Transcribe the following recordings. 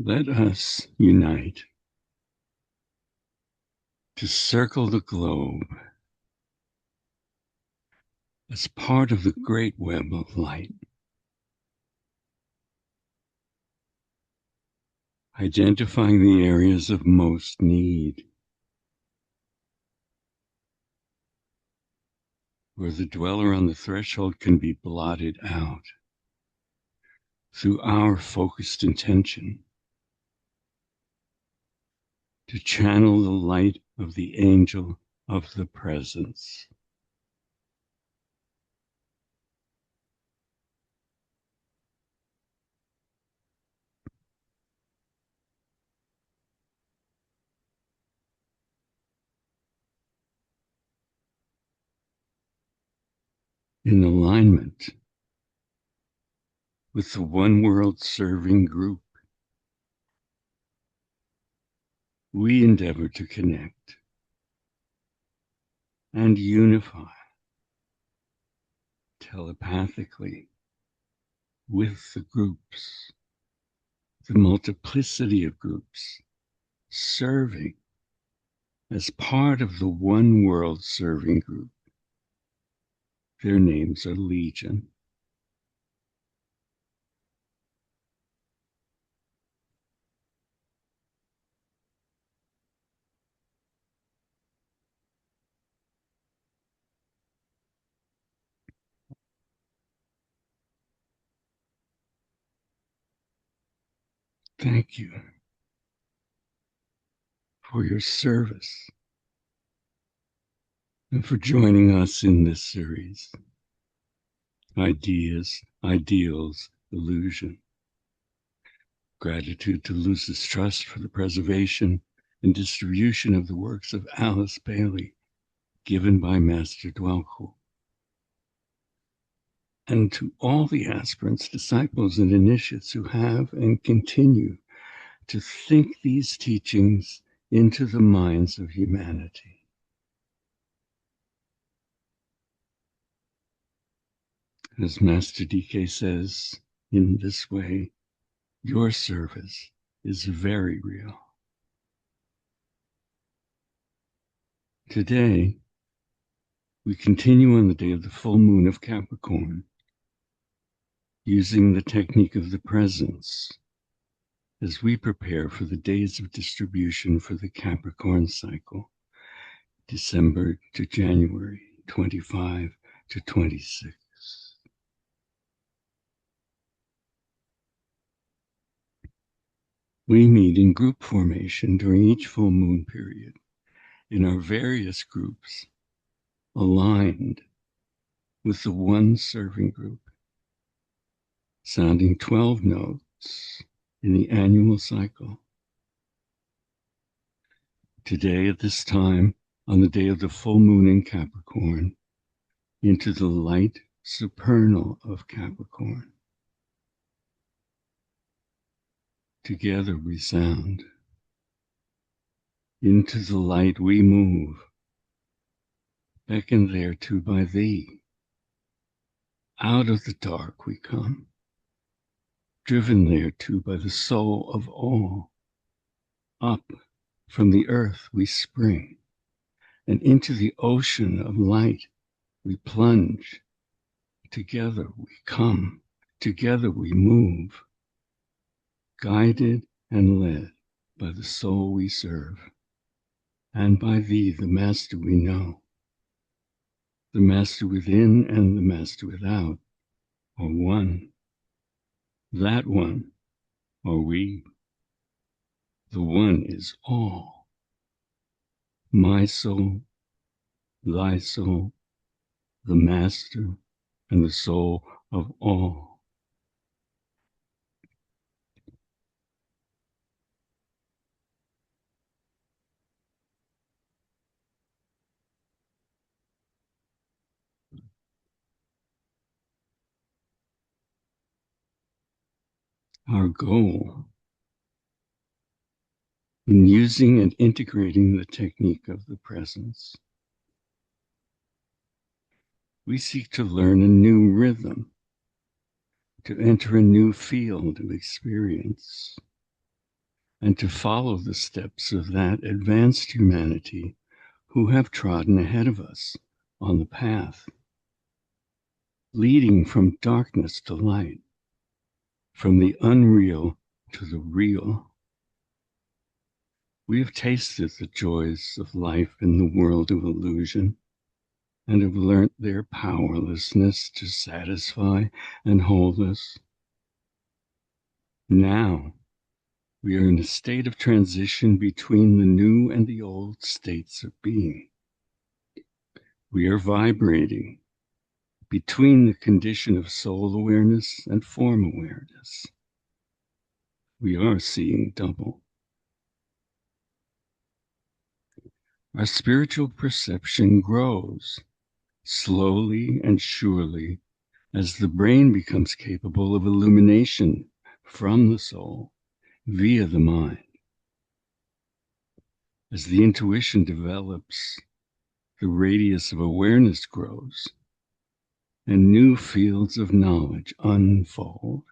Let us unite to circle the globe as part of the great web of light, identifying the areas of most need, where the dweller on the threshold can be blotted out through our focused intention to channel the light of the angel of the presence. In alignment with the one world serving group, we endeavor to connect and unify telepathically with the groups, the multiplicity of groups serving as part of the one world serving group. Their names are Legion. Thank you for your service and for joining us in this series, Ideas, Ideals, Illusion. Gratitude to Lucis Trust for the preservation and distribution of the works of Alice Bailey, given by Master Dwelko. And to all the aspirants, disciples, and initiates who have and continue to think these teachings into the minds of humanity. As Master DK says, in this way, your service is very real. Today, we continue on the day of the full moon of Capricorn, using the technique of the presence as we prepare for the days of distribution for the Capricorn cycle, December to January 25 to 26. We meet in group formation during each full moon period in our various groups, aligned with the one serving group, sounding 12 notes in the annual cycle. Today at this time, on the day of the full moon in Capricorn, into the light supernal of Capricorn. Together we sound. Into the light we move, beckoned thereto by thee. Out of the dark we come, driven thereto by the soul of all. Up from the earth we spring, and into the ocean of light we plunge. Together we come, together we move, guided and led by the soul we serve, and by thee, the Master we know. The Master within and the Master without are one. That one are we. The one is all. My soul, thy soul, the Master, and the soul of all. Our goal in using and integrating the technique of the presence, we seek to learn a new rhythm, to enter a new field of experience, and to follow the steps of that advanced humanity who have trodden ahead of us on the path, leading from darkness to light, from the unreal to the real. We have tasted the joys of life in the world of illusion and have learnt their powerlessness to satisfy and hold us. Now, we are in a state of transition between the new and the old states of being. We are vibrating between the condition of soul awareness and form awareness. We are seeing double. Our spiritual perception grows slowly and surely as the brain becomes capable of illumination from the soul via the mind. As the intuition develops, the radius of awareness grows, and new fields of knowledge unfold.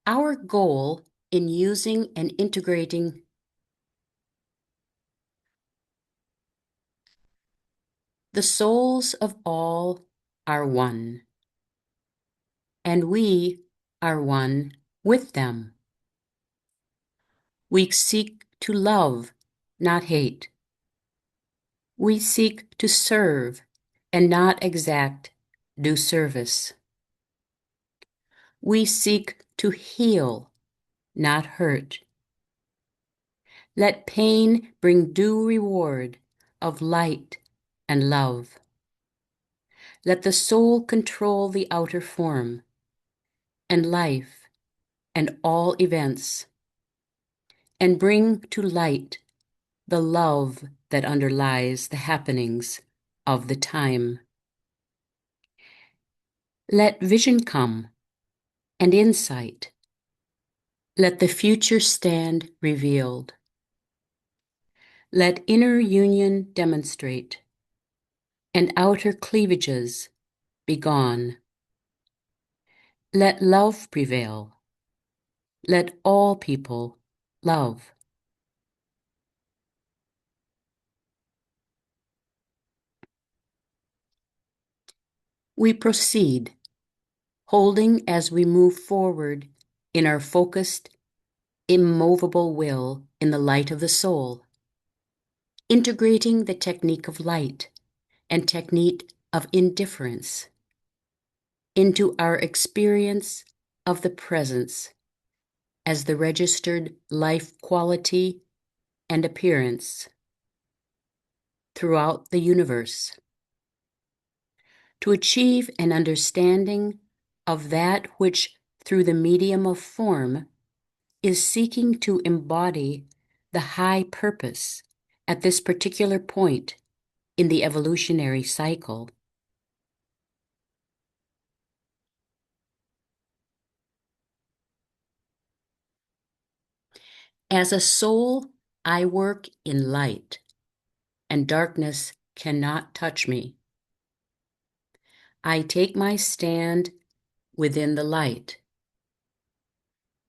Our goal in using and integrating the souls of all are one, and we are one with them. We seek to love, not hate. We seek to serve and not exact due service. We seek to heal, not hurt. Let pain bring due reward of light and love. Let the soul control the outer form, and life, and all events, and bring to light the love that underlies the happenings of the time. Let vision come, and insight. Let the future stand revealed. Let inner union demonstrate, and outer cleavages be gone. Let love prevail. Let all people love. We proceed, holding as we move forward in our focused, immovable will in the light of the soul, integrating the technique of light and technique of indifference into our experience of the presence as the registered life quality and appearance throughout the universe, to achieve an understanding of that which, through the medium of form, is seeking to embody the high purpose at this particular point in the evolutionary cycle. As a soul, I work in light, and darkness cannot touch me. I take my stand within the light.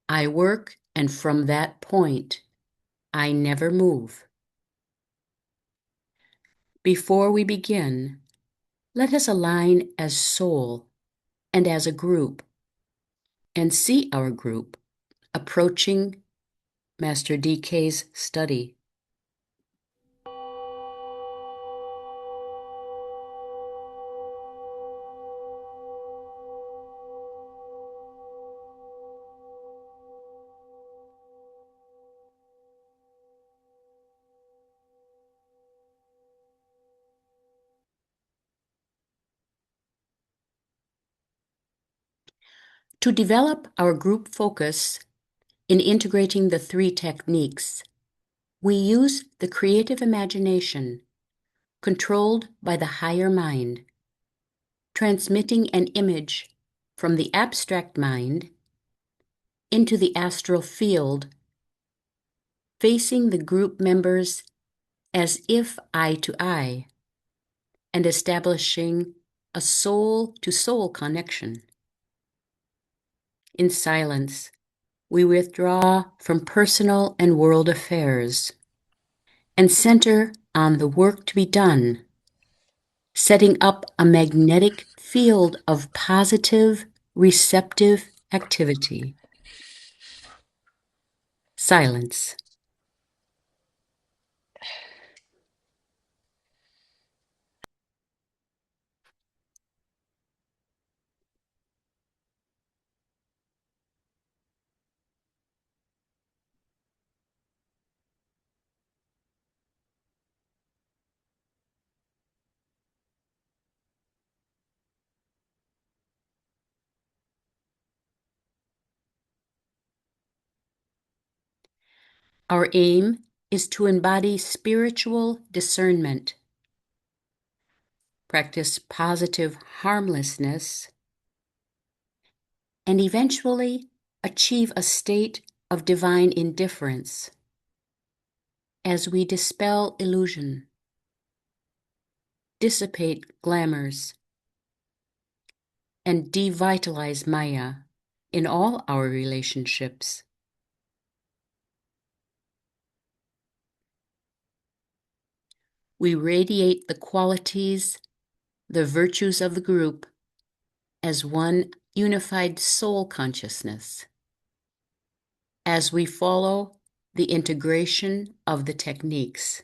I work, and from that point, I never move. Before we begin, let us align as soul and as a group, and see our group approaching Master DK's study. To develop our group focus in integrating the 3 techniques, we use the creative imagination controlled by the higher mind, transmitting an image from the abstract mind into the astral field, facing the group members as if eye to eye, and establishing a soul-to-soul connection. In silence, we withdraw from personal and world affairs and center on the work to be done, setting up a magnetic field of positive, receptive activity. Silence. Our aim is to embody spiritual discernment, practice positive harmlessness, and eventually achieve a state of divine indifference as we dispel illusion, dissipate glamours, and devitalize Maya in all our relationships. We radiate the qualities, the virtues of the group as one unified soul consciousness. As we follow the integration of the techniques,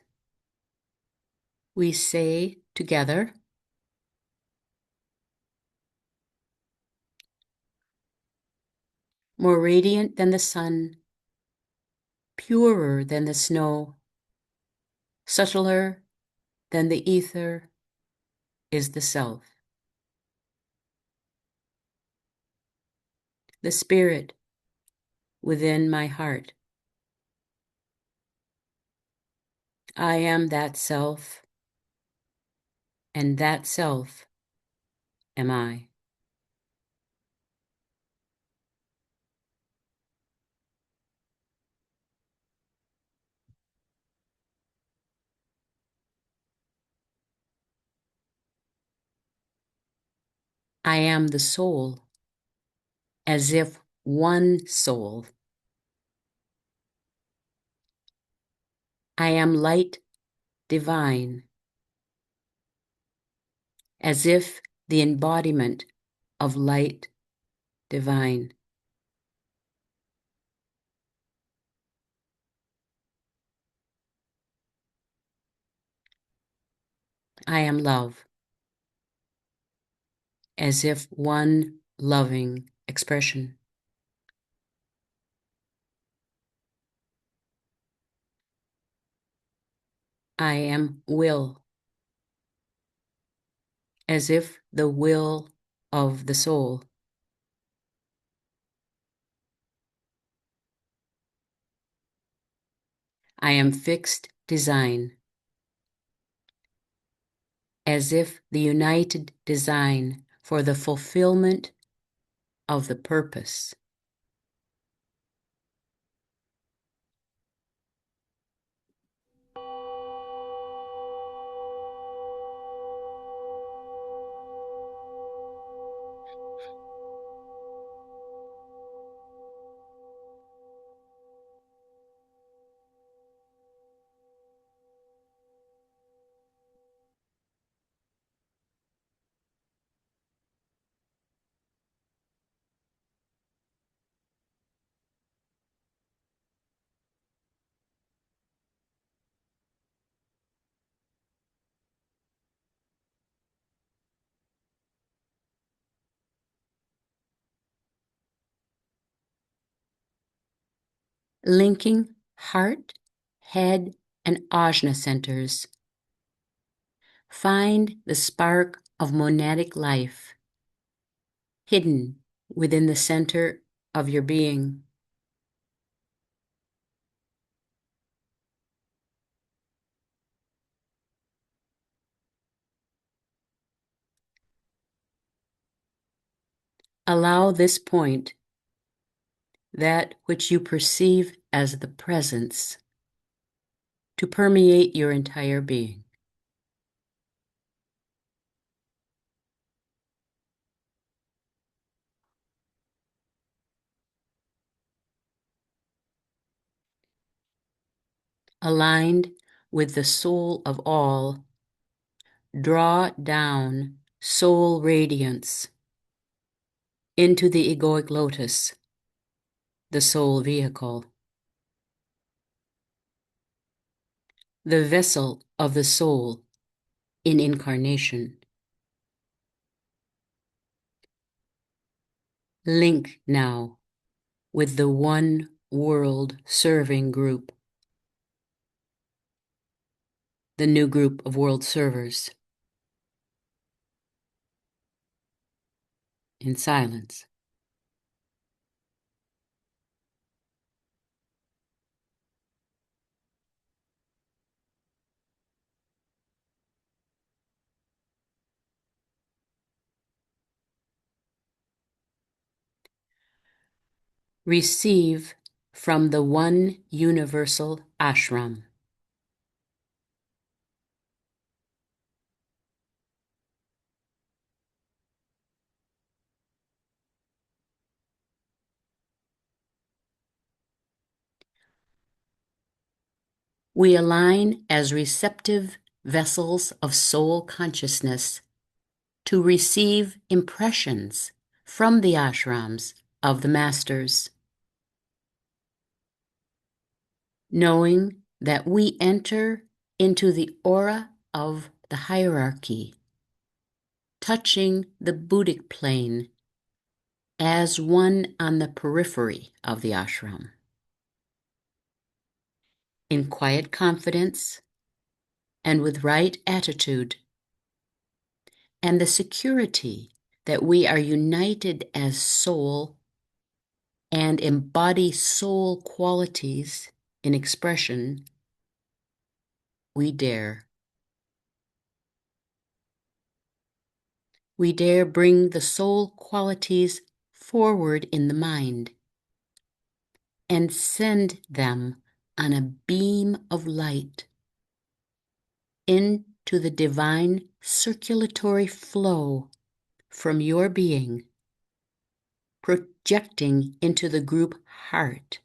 we say together, more radiant than the sun, purer than the snow, subtler than the ether is the self. The spirit within my heart. I am that self, and that self am I. I am the soul, as if one soul. I am light divine, as if the embodiment of light divine. I am love, as if one loving expression. I am will, as if the will of the soul. I am fixed design, as if the united design for the fulfillment of the purpose. Linking heart, head, and ajna centers. Find the spark of monadic life, hidden within the center of your being. Allow this point, that which you perceive as the presence, to permeate your entire being. Aligned with the soul of all, draw down soul radiance into the egoic lotus, the soul vehicle, the vessel of the soul in incarnation. Link now with the one world serving group, the new group of world servers. In silence. Receive from the one universal ashram. We align as receptive vessels of soul consciousness to receive impressions from the ashrams of the masters, knowing that we enter into the aura of the hierarchy, touching the Buddhic plane as one on the periphery of the ashram. In quiet confidence and with right attitude, and the security that we are united as soul and embody soul qualities in expression, we dare. We dare bring the soul qualities forward in the mind and send them on a beam of light into the divine circulatory flow from your being, projecting into the group heart.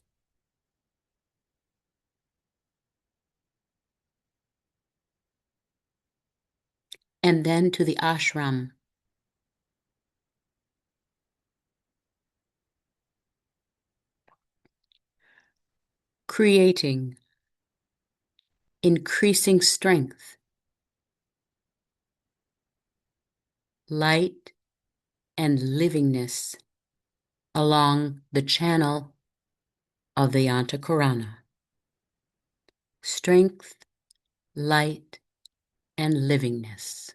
And then to the ashram. Creating increasing strength, light, and livingness along the channel of the Antakarana. Strength, light, and livingness.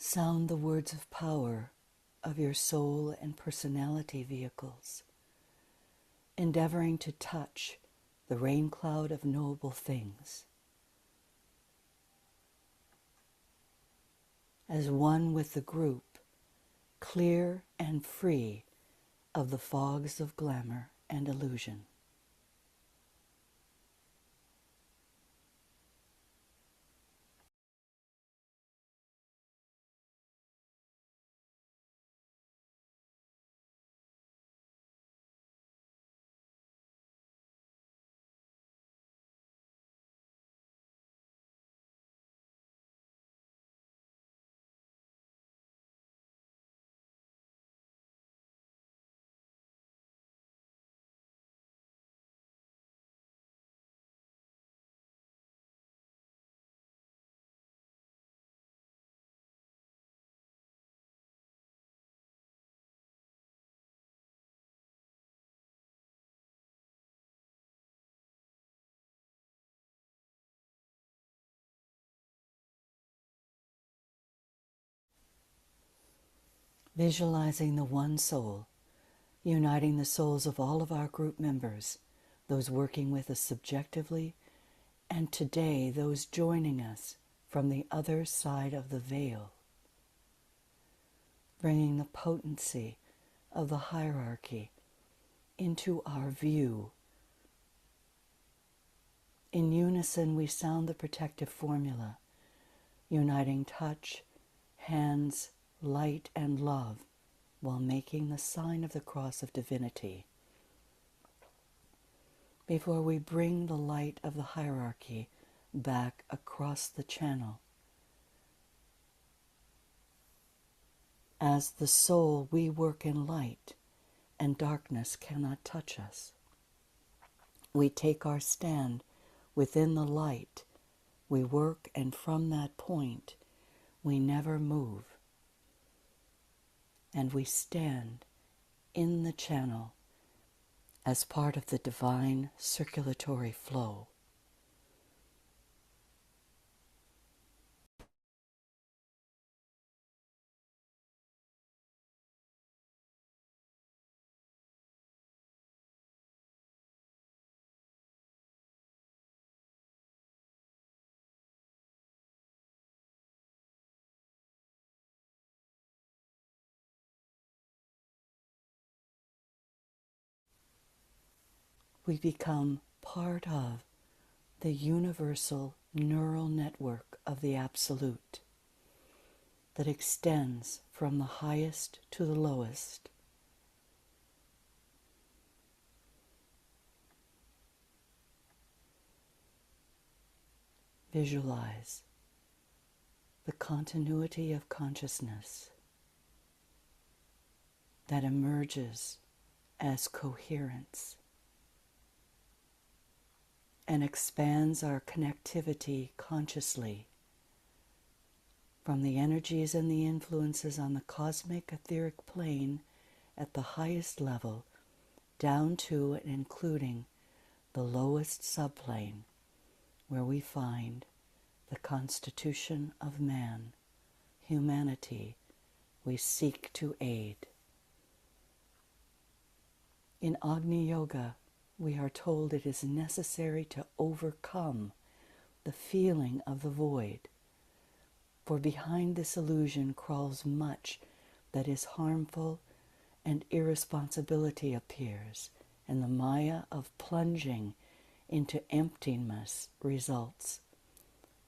Sound the words of power of your soul and personality vehicles, endeavoring to touch the rain cloud of noble things. As one with the group, clear and free of the fogs of glamour and illusion. visualizing the one soul, uniting the souls of all of our group members, those working with us subjectively, and today those joining us from the other side of the veil, bringing the potency of the hierarchy into our view. In unison, we sound the protective formula, uniting touch, hands, light, and love, while making the sign of the cross of divinity. Before we bring the light of the hierarchy back across the channel, as the soul, we work in light, and darkness cannot touch us. We take our stand within the light. We work, and from that point, we never move. And we stand in the channel as part of the divine circulatory flow. We become part of the universal neural network of the Absolute that extends from the highest to the lowest. Visualize the continuity of consciousness that emerges as coherence and expands our connectivity consciously from the energies and the influences on the cosmic etheric plane at the highest level down to and including the lowest subplane, where we find the constitution of man, humanity we seek to aid. In Agni Yoga, we are told it is necessary to overcome the feeling of the void, for behind this illusion crawls much that is harmful, and irresponsibility appears, and the maya of plunging into emptiness results,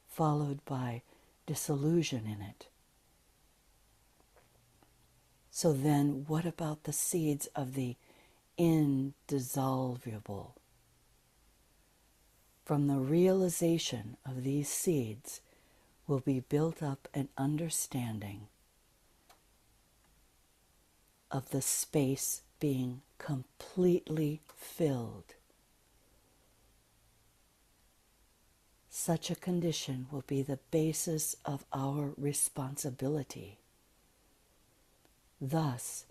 followed by disillusion in it. So then, what about the seeds of the indissoluble? From the realization of these seeds will be built up an understanding of the space being completely filled. Such a condition will be the basis of our responsibility. Thus,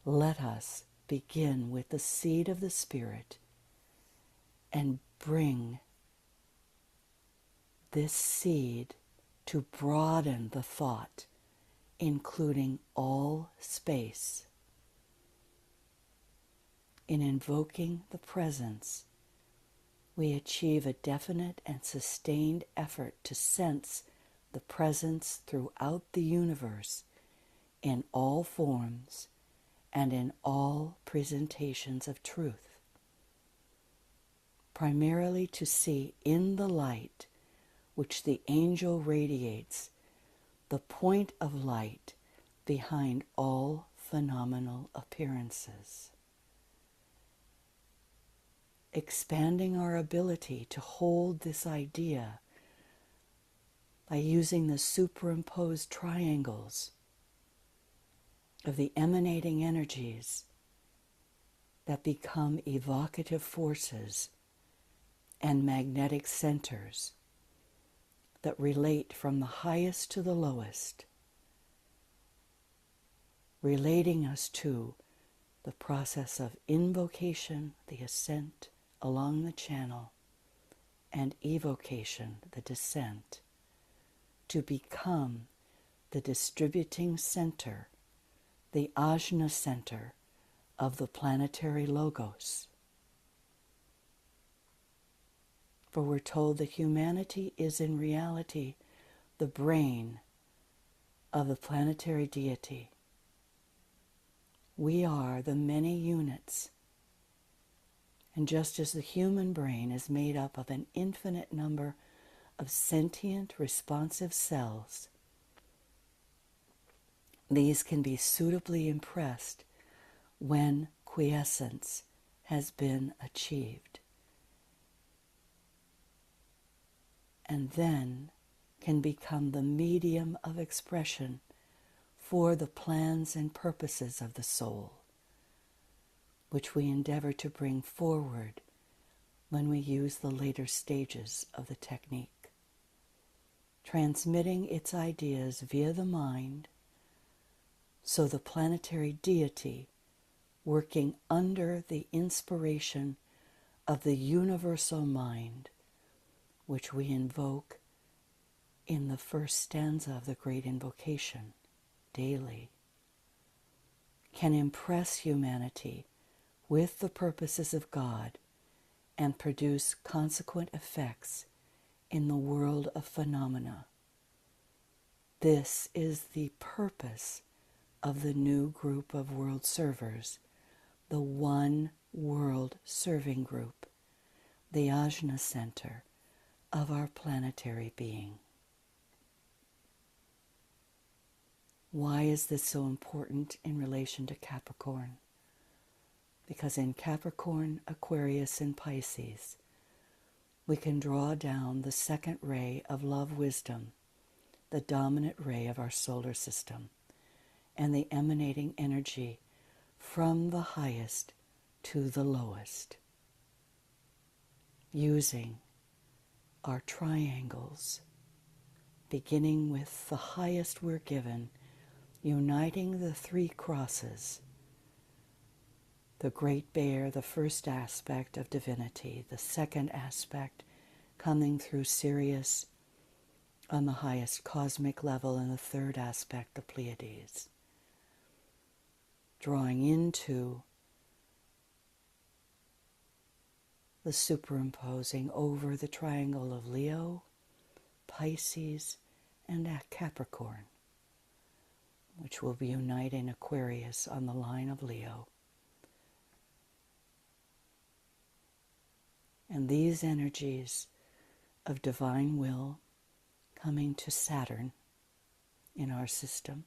let us begin with the seed of the Spirit and bring this seed to broaden the thought, including all space. In invoking the presence, we achieve a definite and sustained effort to sense the presence throughout the universe in all forms and in all presentations of truth, primarily to see in the light which the angel radiates the point of light behind all phenomenal appearances. Expanding our ability to hold this idea by using the superimposed triangles of the emanating energies that become evocative forces and magnetic centers that relate from the highest to the lowest, relating us to the process of invocation, the ascent along the channel, and evocation, the descent, to become the distributing center, the ajna center of the planetary logos. For we're told that humanity is in reality the brain of the planetary deity. We are the many units. And just as the human brain is made up of an infinite number of sentient, responsive cells, these can be suitably impressed when quiescence has been achieved, and then can become the medium of expression for the plans and purposes of the soul, which we endeavor to bring forward when we use the later stages of the technique, transmitting its ideas via the mind, so the planetary deity, working under the inspiration of the universal mind, which we invoke in the first stanza of the Great Invocation daily, can impress humanity with the purposes of God and produce consequent effects in the world of phenomena. This is the purpose of the new group of world servers, the One World Serving Group, the Ajna Center of our planetary being. Why is this so important in relation to Capricorn? Because in Capricorn, Aquarius, and Pisces, we can draw down the second ray of love wisdom, the dominant ray of our solar system, and the emanating energy from the highest to the lowest, using our triangles, beginning with the highest we're given, uniting the three crosses, the Great Bear, the first aspect of divinity, the second aspect coming through Sirius on the highest cosmic level, and the third aspect, the Pleiades, drawing into the superimposing over the triangle of Leo, Pisces, and Capricorn, which will be uniting Aquarius on the line of Leo. And these energies of divine will coming to Saturn in our system,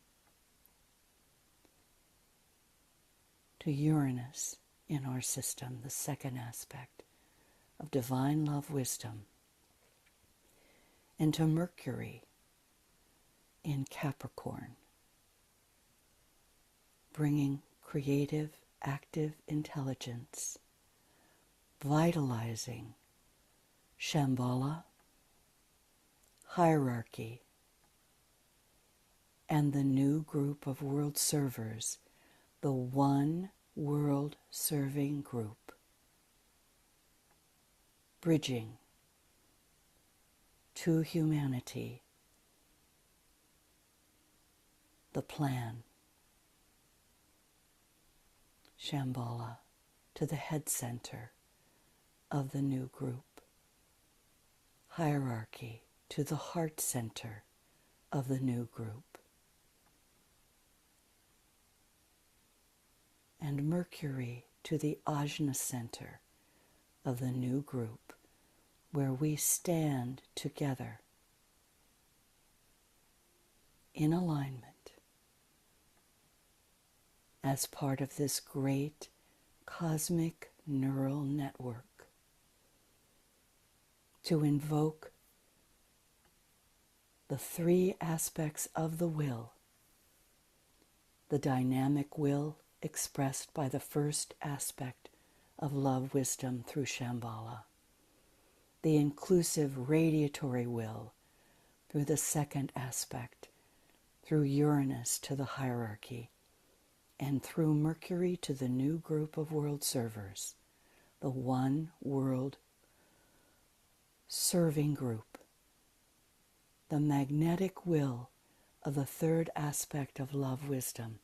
to Uranus in our system, the second aspect of divine love wisdom, and to Mercury in Capricorn, bringing creative, active intelligence, vitalizing Shambhala, hierarchy, and the new group of world servers, the One World Serving Group, bridging to humanity the plan, Shambhala, to the head center of the new group, hierarchy to the heart center of the new group, and Mercury to the Ajna center of the new group, where we stand together in alignment as part of this great cosmic neural network to invoke the three aspects of the will: the dynamic will expressed by the first aspect of love wisdom through Shambhala, the inclusive radiatory will through the second aspect, through Uranus to the hierarchy, and through Mercury to the new group of world servers, the One World Serving Group, the magnetic will of the third aspect of love wisdom,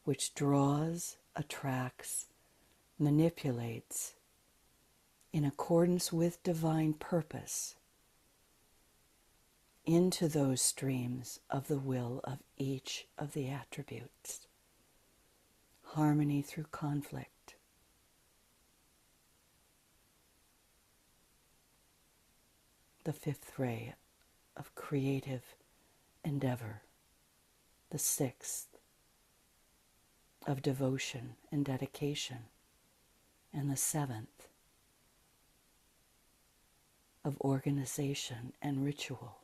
which draws, attracts, manipulates in accordance with divine purpose into those streams of the will of each of the attributes. Harmony through conflict. The fifth ray of creative endeavor. The sixth of devotion and dedication. And the seventh of organization and ritual.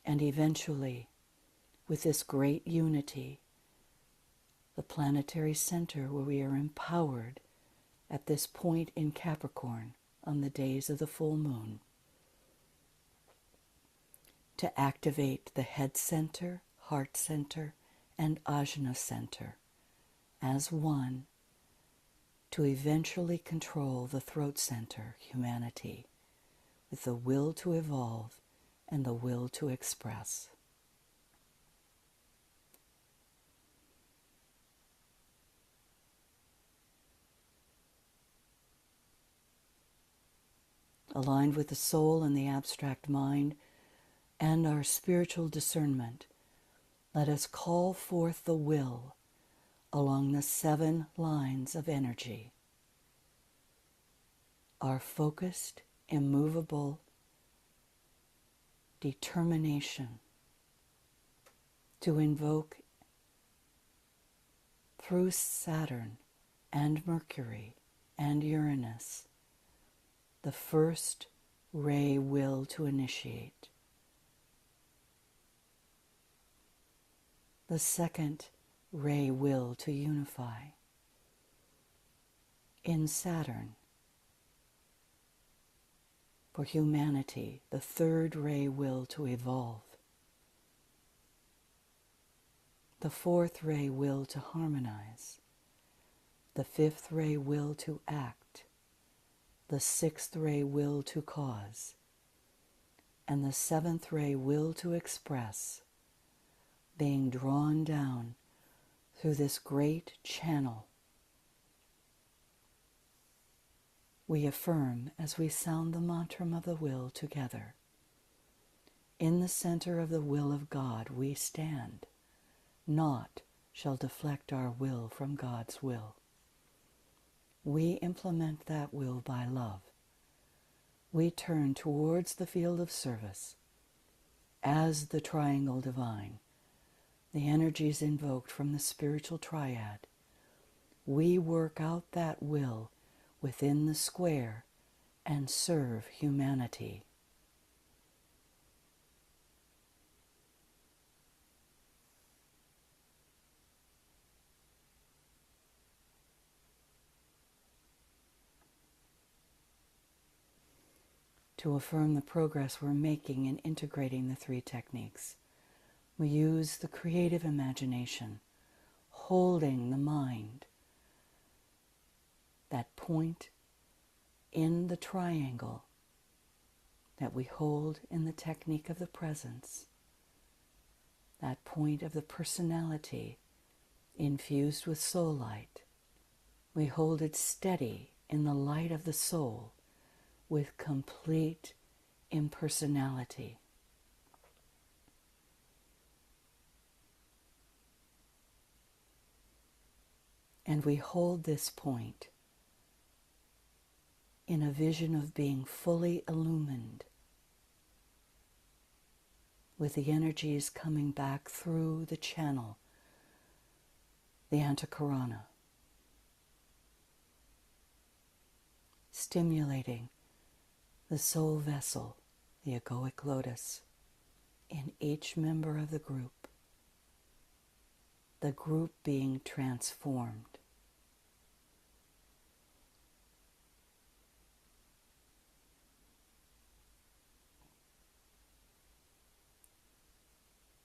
And eventually, with this great unity, the planetary center where we are empowered at this point in Capricorn on the days of the full moon, to activate the head center, heart center, and ajna center as one, to eventually control the throat center, humanity, with the will to evolve and the will to express. Aligned with the soul and the abstract mind and our spiritual discernment, let us call forth the will along the 7 lines of energy. Our focused, immovable determination to invoke through Saturn and Mercury and Uranus the first ray will to initiate, the second ray will to unify. In Saturn, for humanity, the third ray will to evolve, the fourth ray will to harmonize, the fifth ray will to act, the sixth ray will to cause, and the seventh ray will to express, being drawn down through this great channel. We affirm as we sound the mantra of the will together. In the center of the will of God we stand. Naught shall deflect our will from God's will. We implement that will by love. We turn towards the field of service as the triangle divine, the energies invoked from the spiritual triad. We work out that will within the square and serve humanity. To affirm the progress we're making in integrating the 3 techniques, we use the creative imagination, holding the mind, that point in the triangle that we hold in the technique of the presence, that point of the personality infused with soul light. We hold it steady in the light of the soul with complete impersonality. And we hold this point in a vision of being fully illumined, with the energies coming back through the channel, the Antakarana, stimulating the soul vessel, the egoic lotus, in each member of the group being transformed.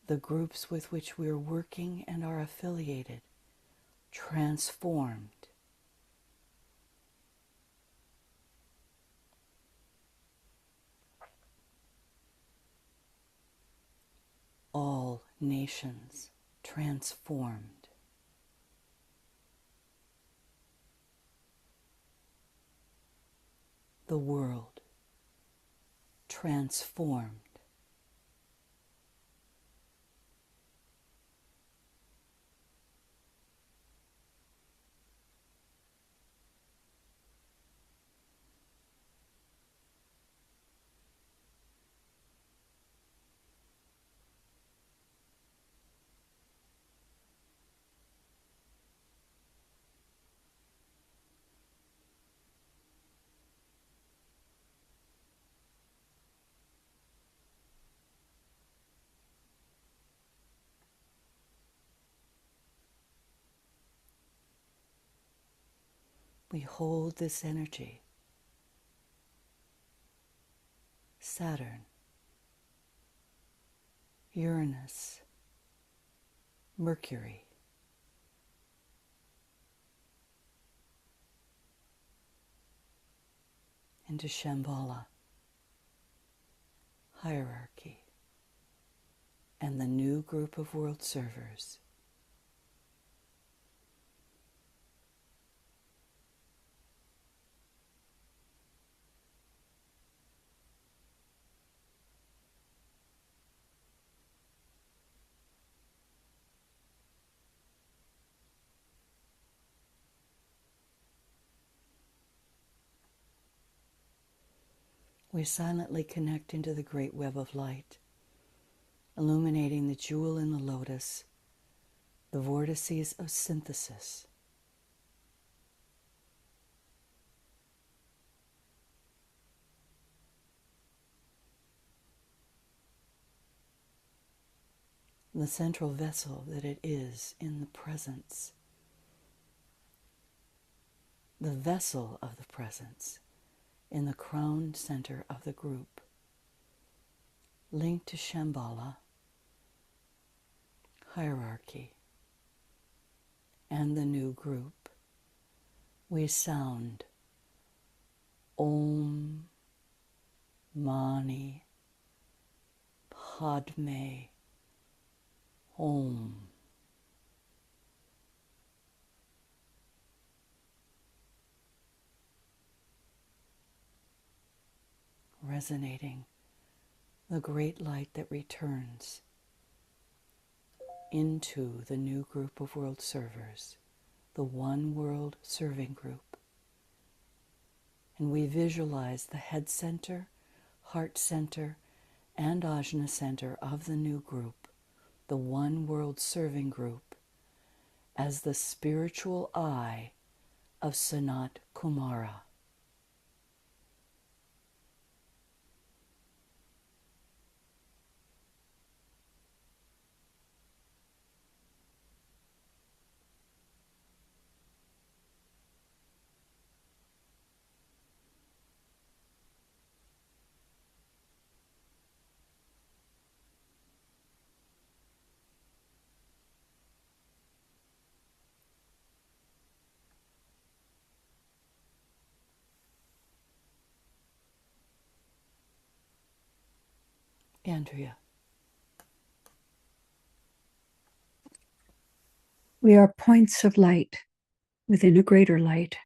The groups with which we are working and are affiliated, transformed. all nations transformed. The world transformed. We hold this energy. Saturn, Uranus, Mercury, into Shambhala, hierarchy, and the new group of world servers. We silently connect into the great web of light, illuminating the jewel in the lotus, the vortices of synthesis. The central vessel that it is in the presence, the vessel of the presence in the crown center of the group, linked to Shambhala, hierarchy, and the new group. We sound Om Mani Padme Om. Resonating the great light that returns into the new group of world servers, the one world serving group. And we visualize the head center, heart center, and ajna center of the new group, the one world serving group, as the spiritual eye of Sanat Kumara. Andrea. We are points of light within a greater light.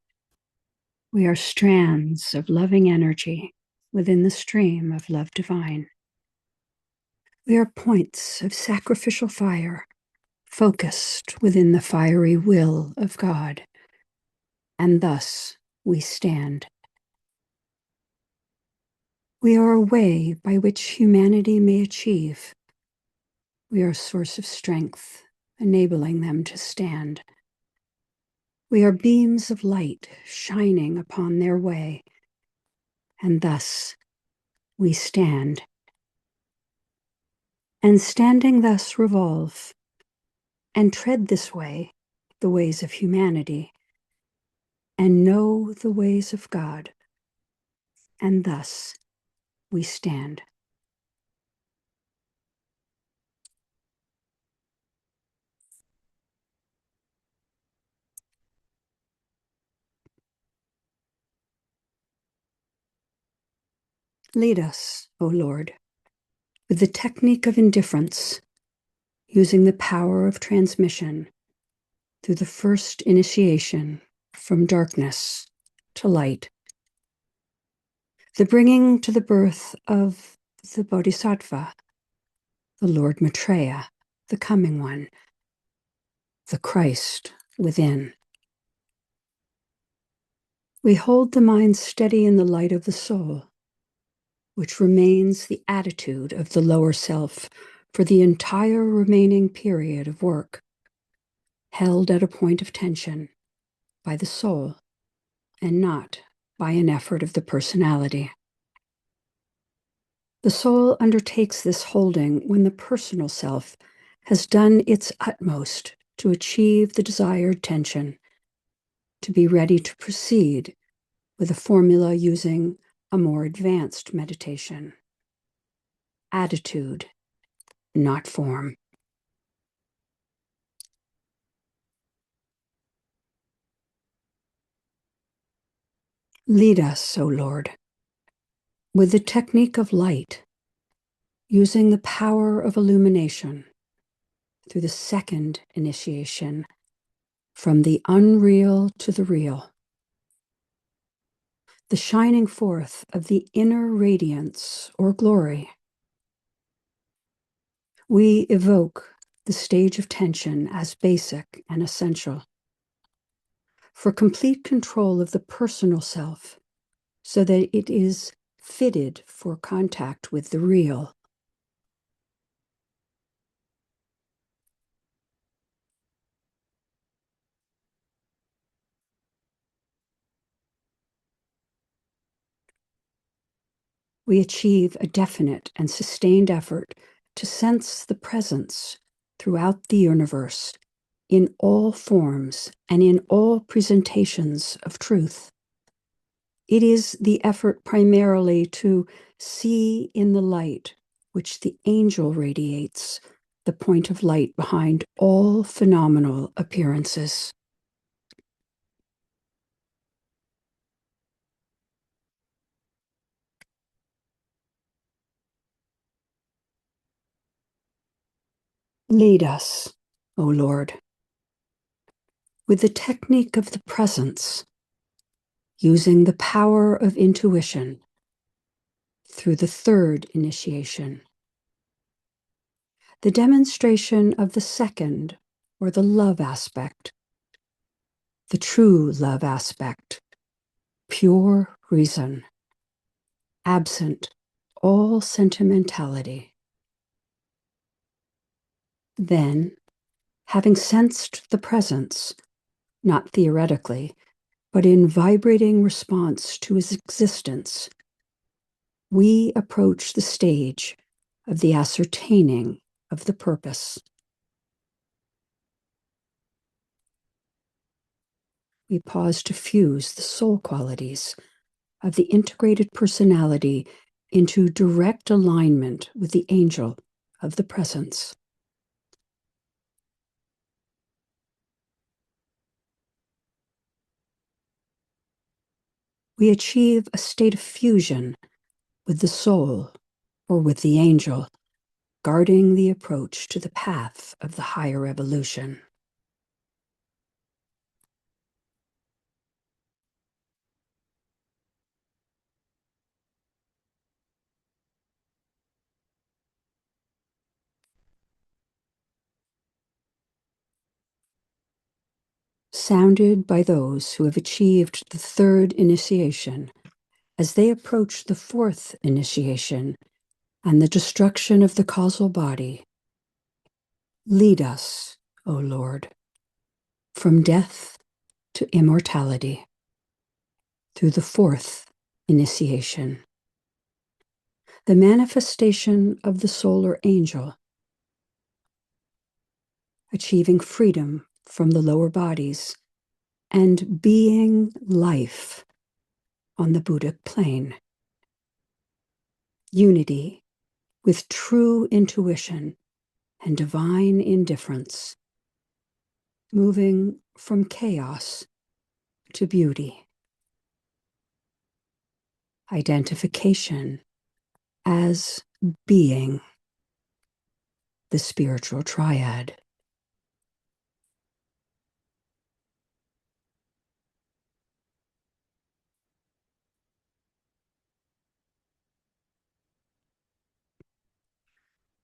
We are strands of loving energy within the stream of love divine. We are points of sacrificial fire focused within the fiery will of God. And thus we stand. We are a way by which humanity may achieve. We are a source of strength, enabling them to stand. We are beams of light shining upon their way, and thus we stand. And standing thus revolve, and tread this way, the ways of humanity, and know the ways of God, and thus we stand. Lead us, O Lord, with the technique of indifference using the power of transmission through the first initiation from darkness to light, the bringing to the birth of the Bodhisattva, the Lord Maitreya, the coming one, the Christ within. We hold the mind steady in the light of the soul, which remains the attitude of the lower self for the entire remaining period of work, held at a point of tension by the soul and not by an effort of the personality. The soul undertakes this holding when the personal self has done its utmost to achieve the desired tension, to be ready to proceed with a formula using a more advanced meditation. Attitude, not form. Lead us, O Lord, with the technique of light, using the power of illumination through the second initiation, from the unreal to the real, the shining forth of the inner radiance or glory. We evoke the stage of tension as basic and essential for complete control of the personal self, so that it is fitted for contact with the real. We achieve a definite and sustained effort to sense the presence throughout the universe, in all forms and in all presentations of truth. It is the effort primarily to see in the light which the angel radiates, the point of light behind all phenomenal appearances. Lead us, O Lord, with the technique of the presence, using the power of intuition through the third initiation, the demonstration of the second or the love aspect, the true love aspect, pure reason, absent all sentimentality. Then, having sensed the presence, not theoretically, but in vibrating response to his existence, we approach the stage of the ascertaining of the purpose. We pause to fuse the soul qualities of the integrated personality into direct alignment with the angel of the presence. We achieve a state of fusion with the soul or with the angel, guarding the approach to the path of the higher evolution. Sounded by those who have achieved the third initiation, as they approach the fourth initiation and the destruction of the causal body, lead us, O Lord, from death to immortality through the fourth initiation, the manifestation of the solar angel, achieving freedom from the lower bodies and being life on the Buddhic plane. Unity with true intuition and divine indifference, moving from chaos to beauty. Identification as being. the spiritual triad.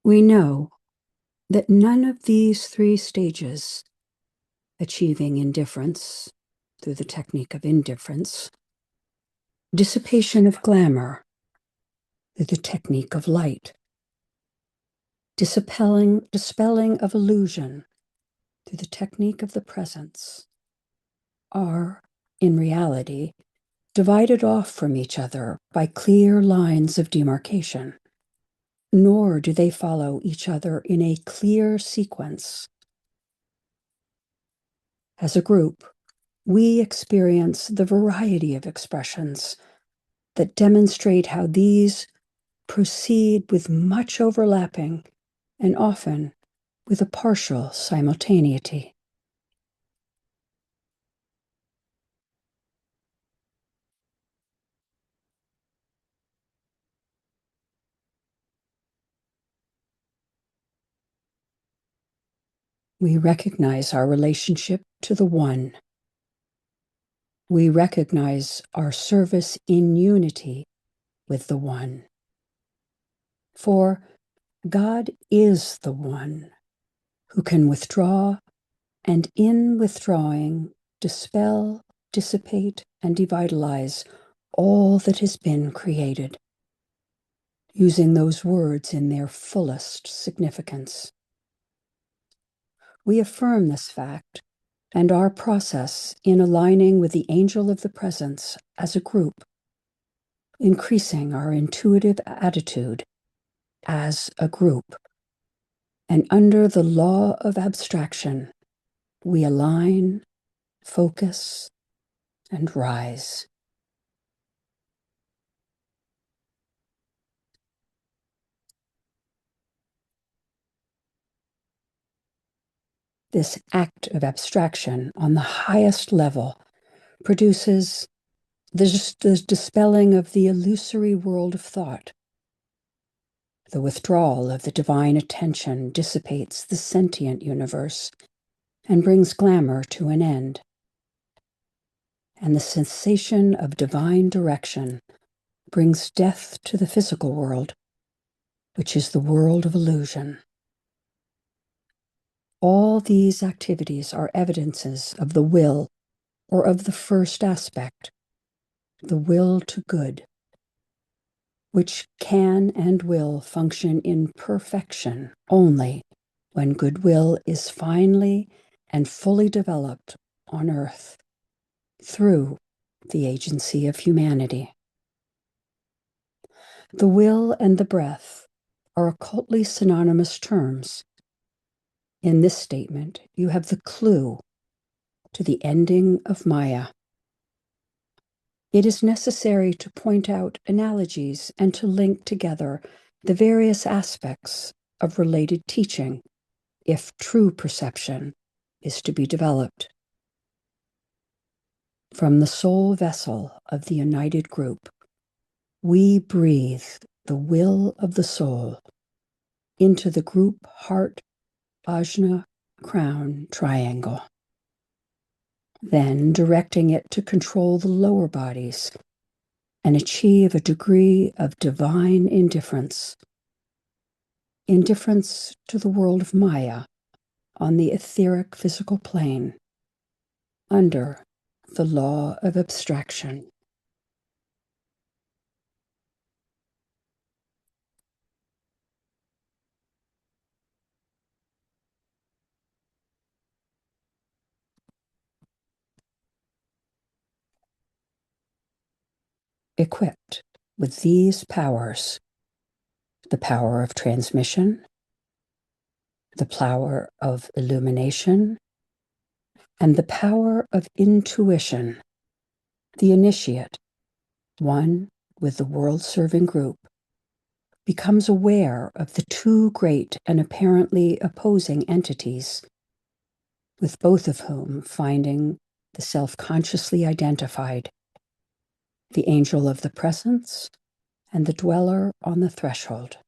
We know that none of these three stages, achieving indifference through the technique of indifference, dissipation of glamour through the technique of light, dispelling of illusion through the technique of the presence, are, in reality, divided off from each other by clear lines of demarcation, nor do they follow each other in a clear sequence. As a group, we experience the variety of expressions that demonstrate how these proceed with much overlapping and often with a partial simultaneity. We recognize our relationship to the One. We recognize our service in unity with the One. For God is the One who can withdraw, and in withdrawing, dispel, dissipate, and devitalize all that has been created, using those words in their fullest significance. We affirm this fact and our process in aligning with the angel of the presence as a group, increasing our intuitive attitude as a group. And under the law of abstraction, we align, focus, and rise. This act of abstraction on the highest level produces the dispelling of the illusory world of thought. The withdrawal of the divine attention dissipates the sentient universe and brings glamour to an end. And the cessation of divine direction brings death to the physical world, which is the world of illusion. All these activities are evidences of the will, or of the first aspect, the will to good, which can and will function in perfection only when goodwill is finely and fully developed on earth through the agency of humanity. The will and the breath are occultly synonymous terms. In this statement, you have the clue to the ending of Maya. It is necessary to point out analogies and to link together the various aspects of related teaching if true perception is to be developed. From the soul vessel of the united group, we breathe the will of the soul into the group heart, ajna, crown triangle. Then directing it to control the lower bodies and achieve a degree of divine indifference to the world of Maya on the etheric physical plane, under the law of abstraction. Equipped with these powers, the power of transmission, the power of illumination, and the power of intuition, the initiate, one with the world-serving group, becomes aware of the two great and apparently opposing entities, with both of whom finding the self-consciously identified, the angel of the presence and the dweller on the threshold.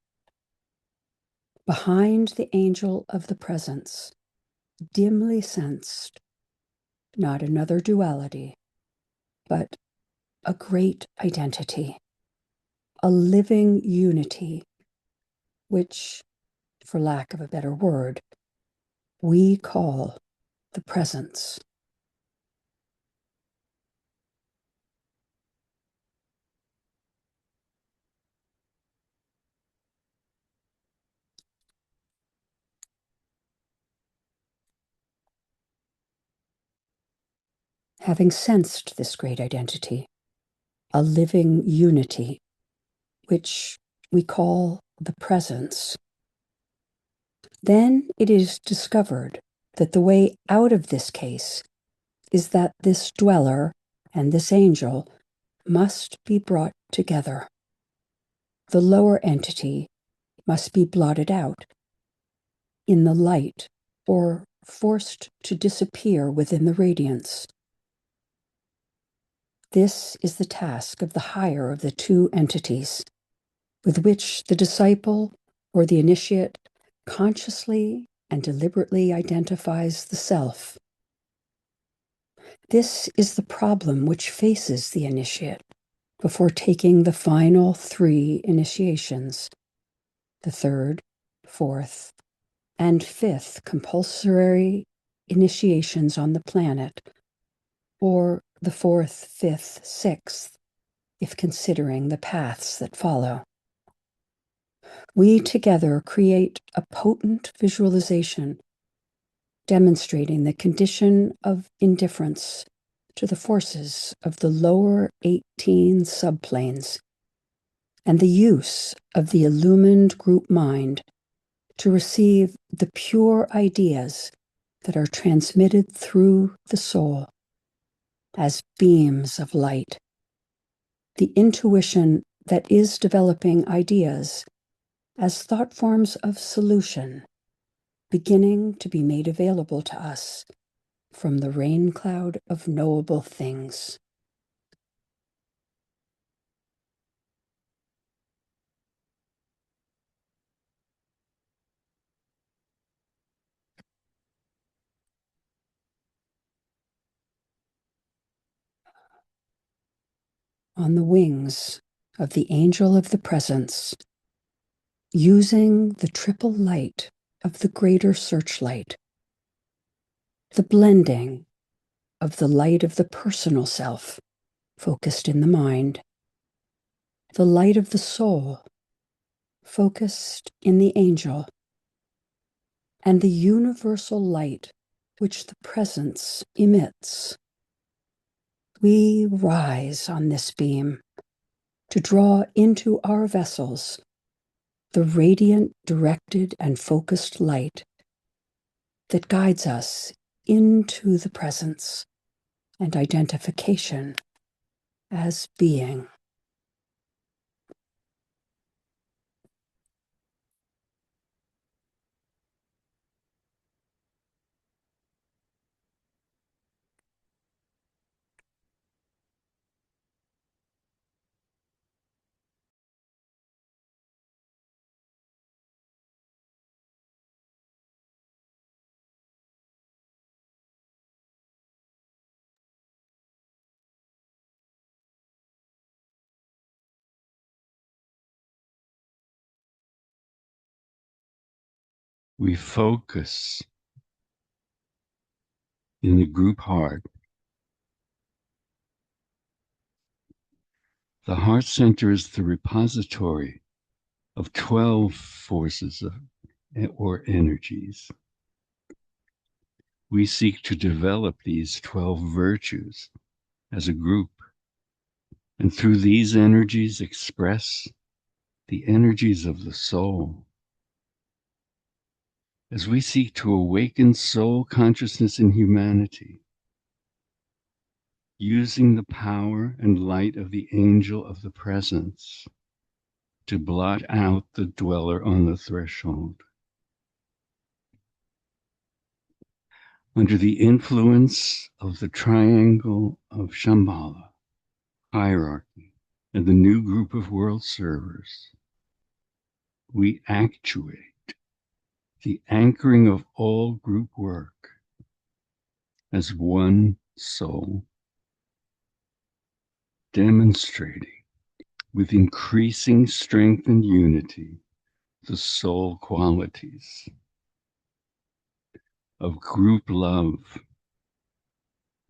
behind the angel of the presence, dimly sensed, not another duality, but a great identity, a living unity, which, for lack of a better word, we call the presence. Having sensed this great identity, a living unity, which we call the presence, then it is discovered that the way out of this case is that this dweller and this angel must be brought together. The lower entity must be blotted out in the light or forced to disappear within the radiance. This is the task of the higher of the two entities, with which the disciple or the initiate consciously and deliberately identifies the self. This is the problem which faces the initiate before taking the final 3 initiations, the 3rd, 4th, and 5th compulsory initiations on the planet, or the 4th, 5th, 6th, if considering the paths that follow. We together create a potent visualization demonstrating the condition of indifference to the forces of the lower 18 subplanes and the use of the illumined group mind to receive the pure ideas that are transmitted through the soul as beams of light. The intuition that is developing ideas as thought forms of solution beginning to be made available to us from the rain cloud of knowable things. On the wings of the angel of the presence, using the triple light of the greater searchlight, the blending of the light of the personal self focused in the mind, the light of the soul focused in the angel, and the universal light which the presence emits. We rise on this beam to draw into our vessels the radiant, directed, and focused light that guides us into the presence and identification as being. We focus in the group heart. The heart center is the repository of 12 forces or energies. We seek to develop these 12 virtues as a group, and through these energies express the energies of the soul. As we seek to awaken soul consciousness in humanity, using the power and light of the angel of the presence to blot out the dweller on the threshold. Under the influence of the triangle of Shambhala, hierarchy, and the new group of world servers, we actuate the anchoring of all group work as one soul, demonstrating with increasing strength and unity the soul qualities of group love,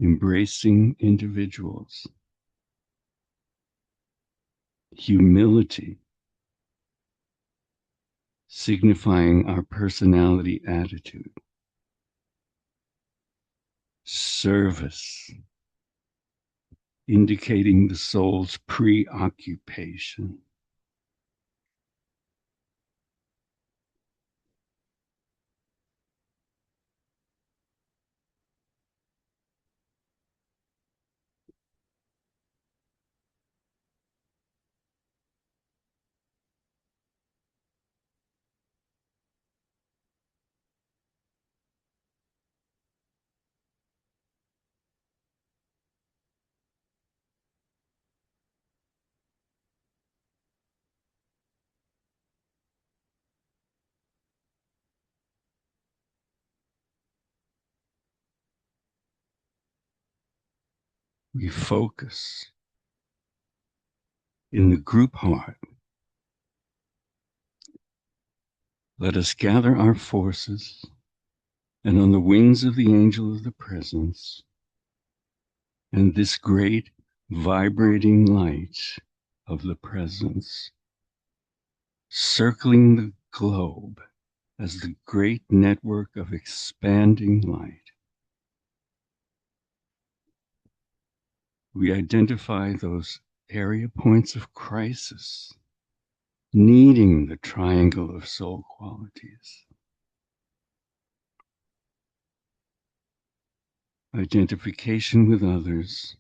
embracing individuals, humility, signifying our personality attitude, service, indicating the soul's preoccupation, we focus in the group heart. Let us gather our forces, and on the wings of the angel of the presence, and this great vibrating light of the presence, circling the globe as the great network of expanding light, we identify those area points of crisis, needing the triangle of soul qualities. Identification with others,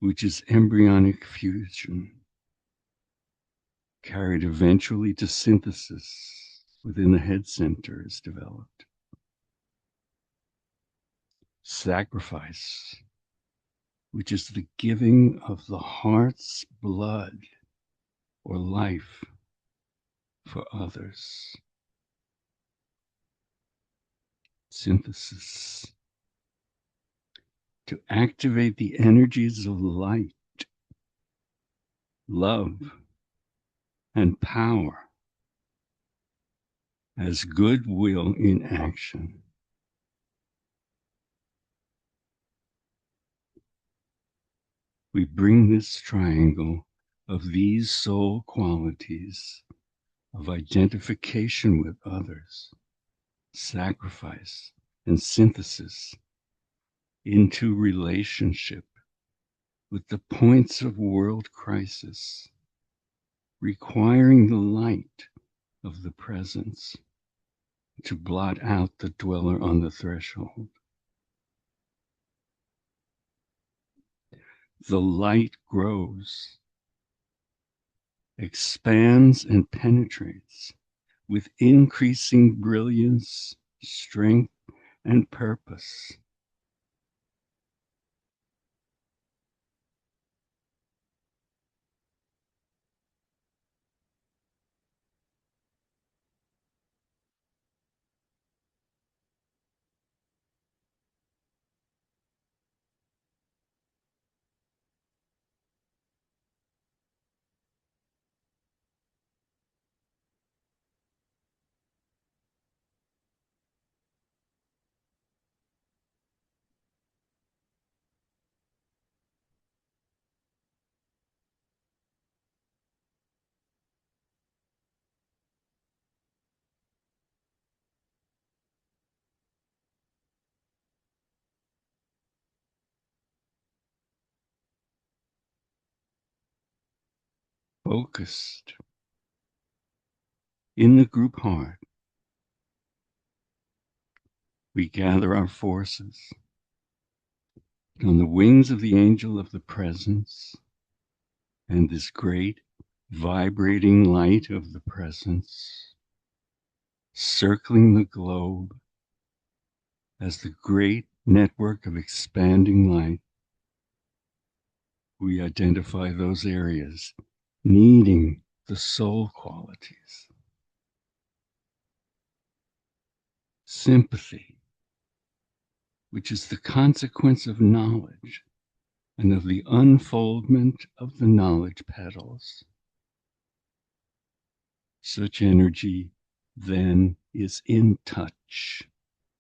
which is embryonic fusion, carried eventually to synthesis within the head center is developed. Sacrifice, which is the giving of the heart's blood or life for others. Synthesis, to activate the energies of light, love, and power as goodwill in action. We bring this triangle of these soul qualities of identification with others, sacrifice, and synthesis into relationship with the points of world crisis, requiring the light of the presence to blot out the dweller on the threshold. The light grows, expands, and penetrates with increasing brilliance, strength, and purpose. Focused in the group heart, we gather our forces on the wings of the angel of the presence, and this great vibrating light of the presence, circling the globe as the great network of expanding light. We identify those areas needing the soul qualities. sympathy, which is the consequence of knowledge and of the unfoldment of the knowledge petals. Such energy then is in touch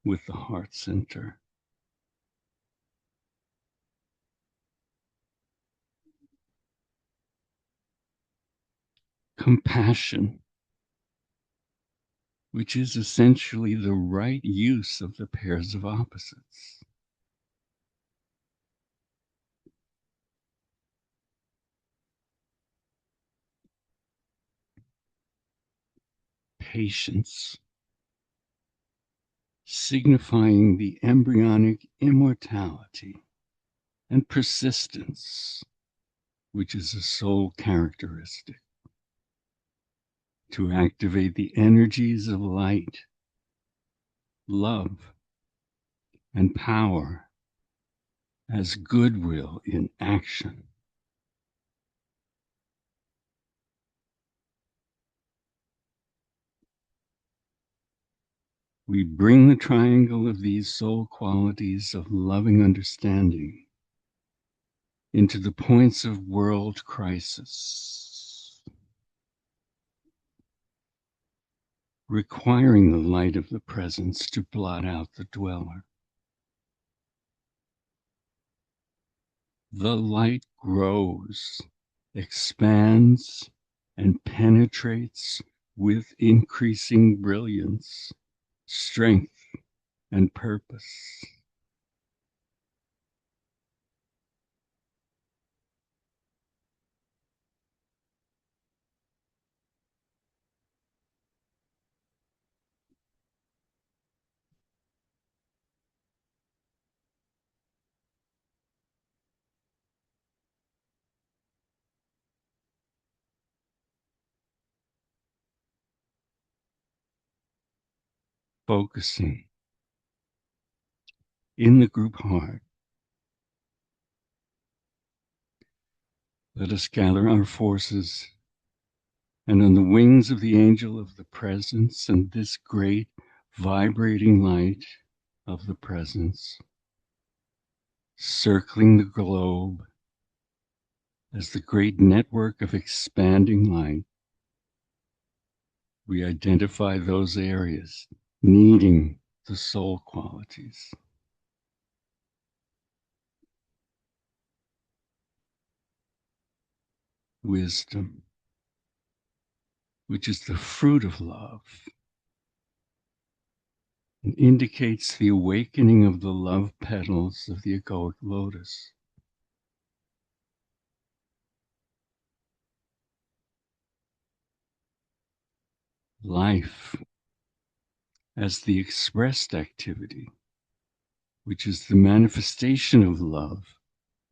with the heart center. Compassion, which is essentially the right use of the pairs of opposites. Patience, signifying the embryonic immortality and persistence, which is a soul characteristic. To activate the energies of light, love, and power as goodwill in action. We bring the triangle of these soul qualities of loving understanding into the points of world crisis, requiring the light of the presence to blot out the dweller. The light grows, expands, and penetrates with increasing brilliance, strength, and purpose. Focusing in the group heart, let us gather our forces, and on the wings of the angel of the presence and this great vibrating light of the presence, circling the globe as the great network of expanding light, we identify those areas needing the soul qualities. Wisdom, which is the fruit of love, and indicates the awakening of the love petals of the egoic lotus. Life as the expressed activity, which is the manifestation of love,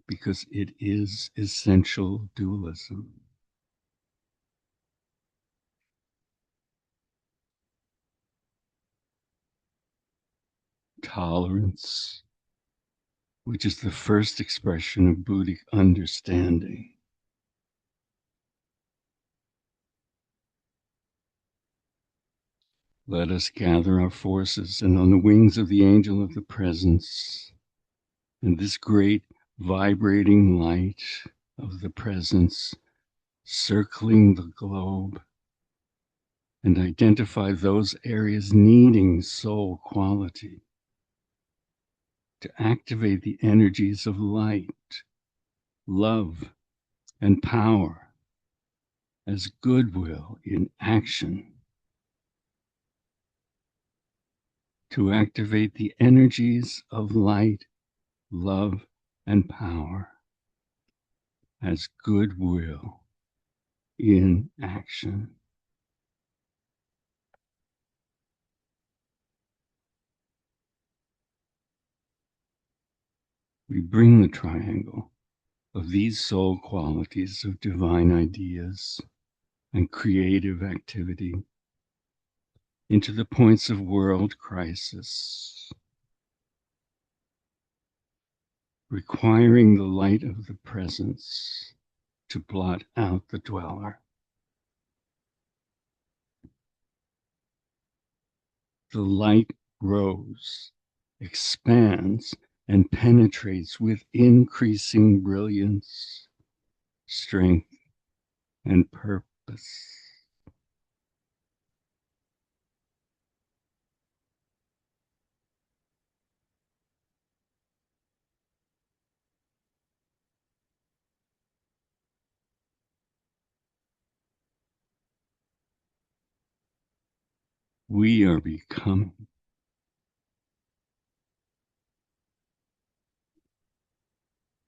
because it is essential dualism. Tolerance, which is the first expression of Buddhic understanding. Let us gather our forces, and on the wings of the angel of the presence, and this great vibrating light of the presence circling the globe, and identify those areas needing soul quality to activate the energies of light, love, and power as goodwill in action. To activate the energies of light, love, and power as goodwill in action. We bring the triangle of these soul qualities of divine ideas and creative activity into the points of world crisis, requiring the light of the presence to blot out the dweller. The light grows, expands, and penetrates with increasing brilliance, strength, and purpose. We are becoming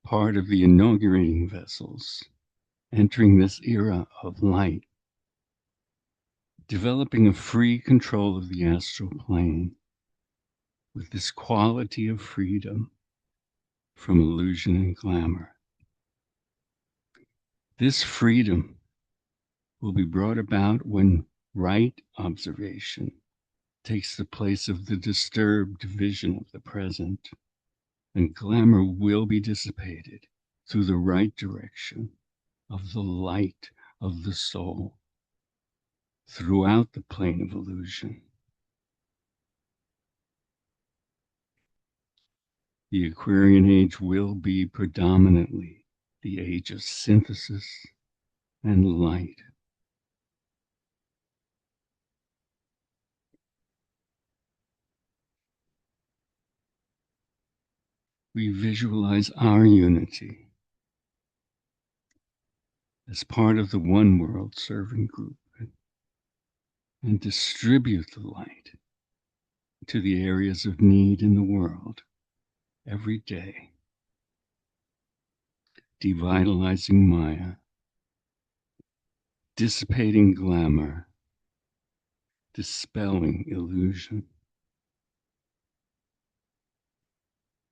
part of the inaugurating vessels, entering this era of light, developing a free control of the astral plane with this quality of freedom from illusion and glamour. This freedom will be brought about when right observation takes the place of the disturbed vision of the present, and glamour will be dissipated through the right direction of the light of the soul throughout the plane of illusion. The Aquarian age will be predominantly the age of synthesis and light. We visualize our unity as part of the One World Serving Group and distribute the light to the areas of need in the world every day, devitalizing Maya, dissipating glamour, dispelling illusion.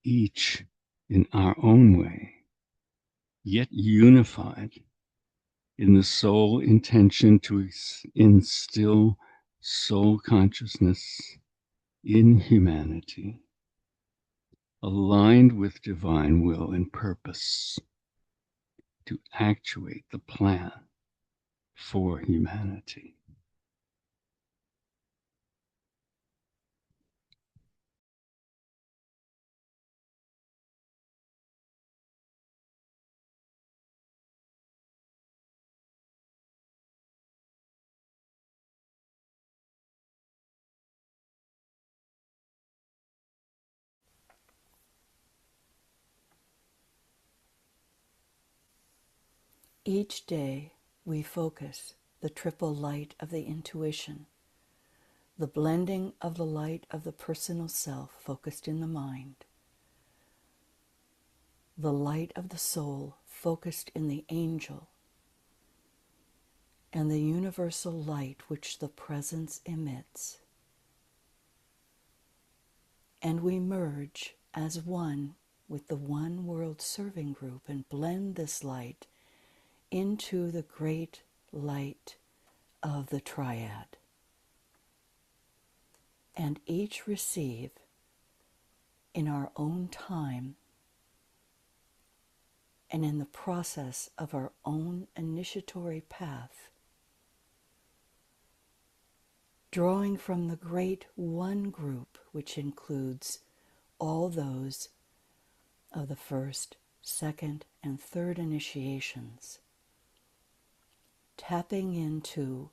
Each in our own way, yet unified in the sole intention to instill soul consciousness in humanity, aligned with divine will and purpose to actuate the plan for humanity. Each day we focus the triple light of the intuition, the blending of the light of the personal self focused in the mind, the light of the soul focused in the angel, and the universal light which the presence emits. And we merge as one with the One World Serving Group and blend this light into the great light of the triad. And each receive in our own time and in the process of our own initiatory path, drawing from the great one group, which includes all those of the first, second, and third initiations, tapping into,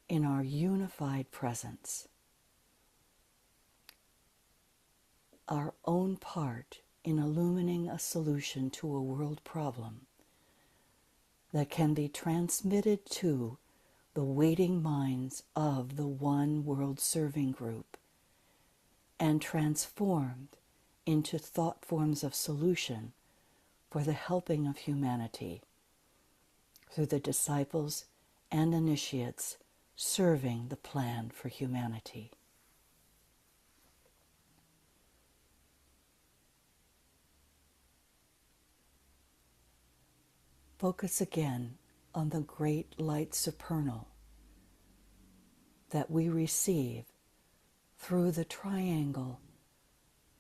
in our unified presence, our own part in illumining a solution to a world problem that can be transmitted to the waiting minds of the One World Serving Group and transformed into thought forms of solution for the helping of humanity through the disciples and initiates serving the plan for humanity. Focus again on the great light supernal that we receive through the triangle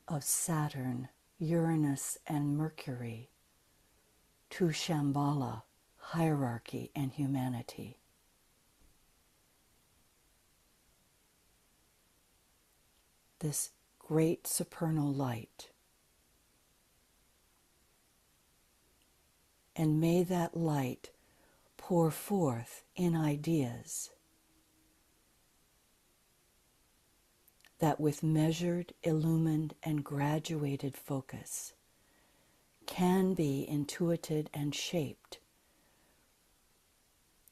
of Saturn, Uranus, and Mercury to Shambhala, hierarchy and humanity. this great supernal light. And may that light pour forth in ideas that with measured, illumined, and graduated focus can be intuited and shaped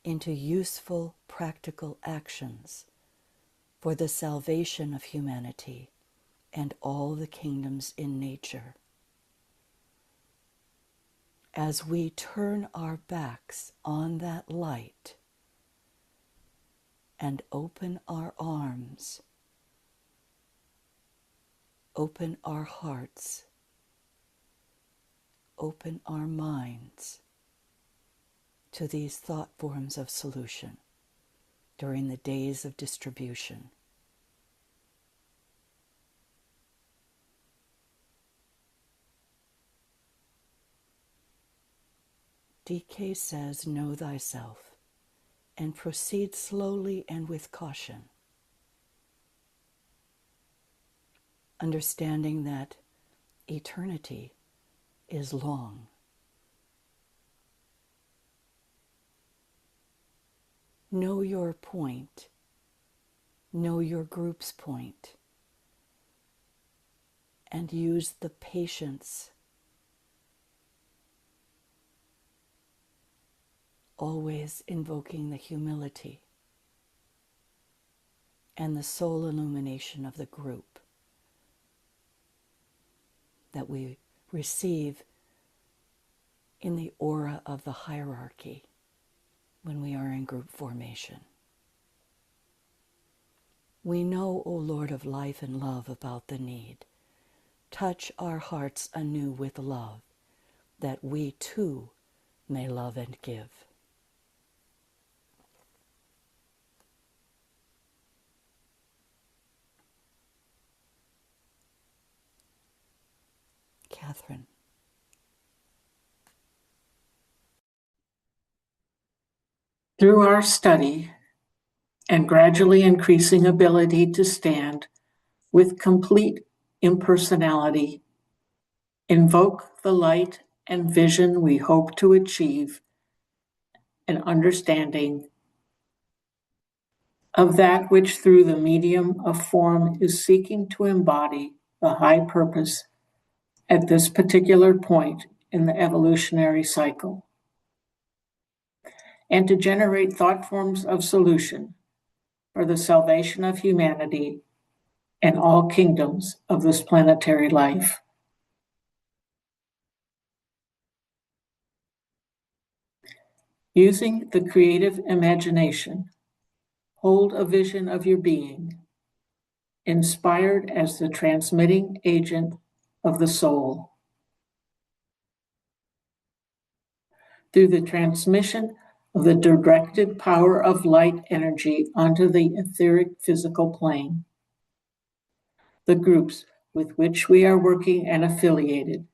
into useful, practical actions for the salvation of humanity and all the kingdoms in nature. As we turn our backs on that light and open our arms, open our hearts, open our minds to these thought forms of solution during the days of distribution. DK says, know thyself, and proceed slowly and with caution, understanding that eternity is long. Know your point, know your group's point, and use the patience, always invoking the humility and the soul illumination of the group that we receive in the aura of the hierarchy when we are in group formation. We know, O Lord of life and love, about the need. Touch our hearts anew with love, that we too may love and give. Catherine. Through our study and gradually increasing ability to stand with complete impersonality, invoke the light and vision we hope to achieve, an understanding of that which through the medium of form is seeking to embody the high purpose at this particular point in the evolutionary cycle, and to generate thought forms of solution for the salvation of humanity and all kingdoms of this planetary life. Using the creative imagination, hold a vision of your being, inspired as the transmitting agent of the soul. Through the transmission of the directed power of light energy onto the etheric physical plane, the groups with which we are working and affiliated,